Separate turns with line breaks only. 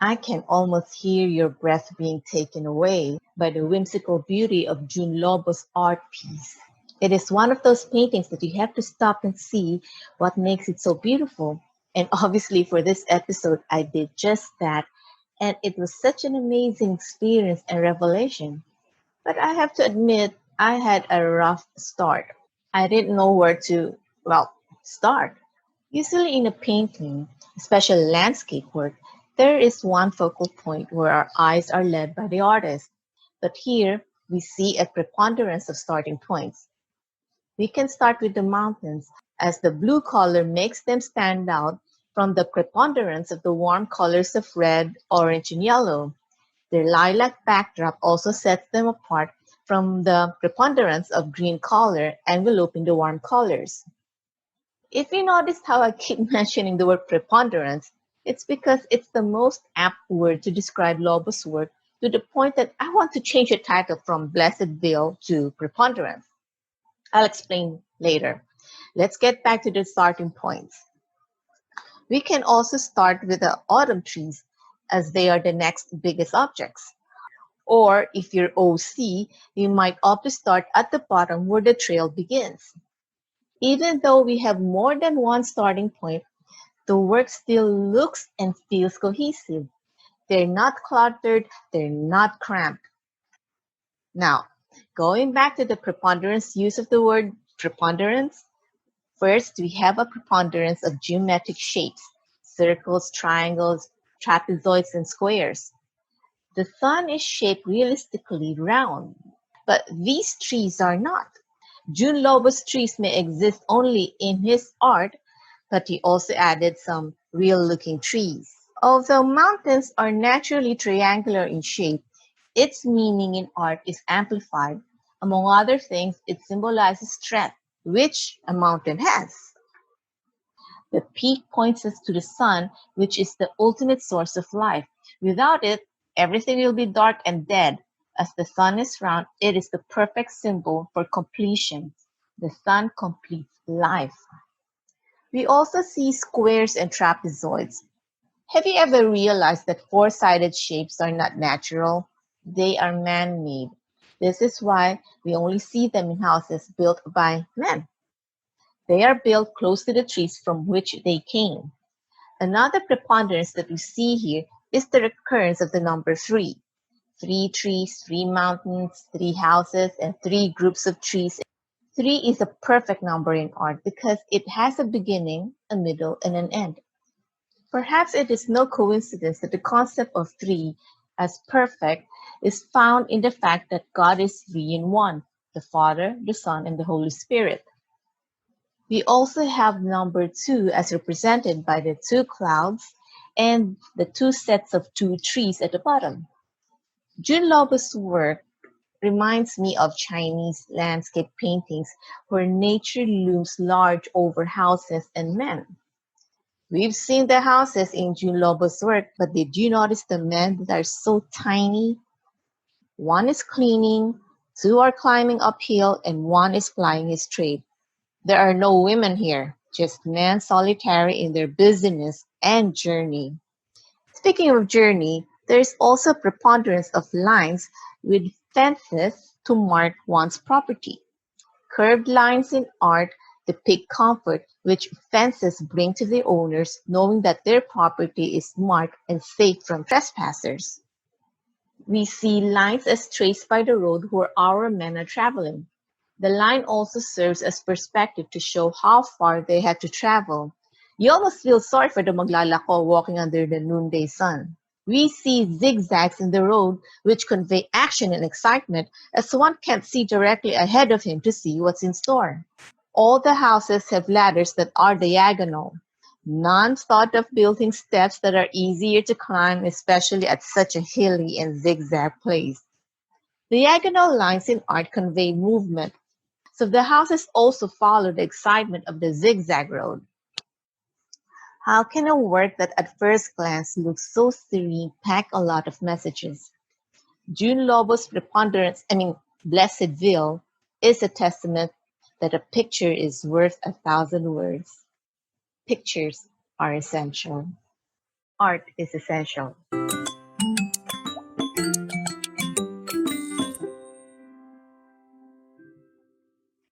I can almost hear your breath being taken away by the whimsical beauty of Jhune Lobo's art piece. It is one of those paintings that you have to stop and see what makes it so beautiful. And obviously, for this episode, I did just that. And it was such an amazing experience and revelation. But I have to admit, I had a rough start. I didn't know where to, well, start. Usually in a painting, especially landscape work, there is one focal point where our eyes are led by the artist. But here, we see a preponderance of starting points. We can start with the mountains, as the blue color makes them stand out from the preponderance of the warm colors of red, orange, and yellow. Their lilac backdrop also sets them apart from the preponderance of green color enveloping the warm colors. If you notice how I keep mentioning the word preponderance, it's because it's the most apt word to describe Lobo's work, to the point that I want to change the title from Blessedville to Preponderance. I'll explain later. Let's get back to the starting points. We can also start with the autumn trees, as they are the next biggest objects. Or if you're OC, you might opt to start at the bottom where the trail begins. Even though we have more than one starting point, the work still looks and feels cohesive. They're not cluttered, they're not cramped. Now, going back to the preponderance use of the word preponderance, first we have a preponderance of geometric shapes, circles, triangles, trapezoids, and squares. The sun is shaped realistically round, but these trees are not. Jhune Lobo's trees may exist only in his art, but he also added some real-looking trees. Although mountains are naturally triangular in shape, its meaning in art is amplified. Among other things, it symbolizes strength, which a mountain has. The peak points us to the sun, which is the ultimate source of life. Without it, everything will be dark and dead. As the sun is round, it is the perfect symbol for completion. The sun completes life. We also see squares and trapezoids. Have you ever realized that four-sided shapes are not natural? They are man-made. This is why we only see them in houses built by men. They are built close to the trees from which they came. Another preponderance that we see here is the recurrence of the number three. Three trees, three mountains, three houses, and three groups of trees. Three is a perfect number in art because it has a beginning, a middle, and an end. Perhaps it is no coincidence that the concept of three as perfect is found in the fact that God is three in one, the Father, the Son, and the Holy Spirit. We also have number two as represented by the two clouds and the two sets of two trees at the bottom. Jhune Lobo's work reminds me of Chinese landscape paintings where nature looms large over houses and men. We've seen the houses in Jhune Lobo's work, but did you notice the men that are so tiny? One is cleaning, two are climbing uphill, and one is plying his trade. There are no women here, just men solitary in their busyness and journey. Speaking of journey, there is also a preponderance of lines with fences to mark one's property. Curved lines in art depict comfort, which fences bring to the owners, knowing that their property is marked and safe from trespassers. We see lines as traced by the road where our men are traveling. The line also serves as perspective to show how far they had to travel. You almost feel sorry for the maglalako walking under the noonday sun. We see zigzags in the road which convey action and excitement as one can't see directly ahead of him to see what's in store. All the houses have ladders that are diagonal. None thought of building steps that are easier to climb, especially at such a hilly and zigzag place. Diagonal lines in art convey movement, so the houses also follow the excitement of the zigzag road. How can a work that at first glance looks so serene pack a lot of messages? Jhune Lobo's Blessedville, is a testament that a picture is worth 1,000 words. Pictures are essential. Art is essential.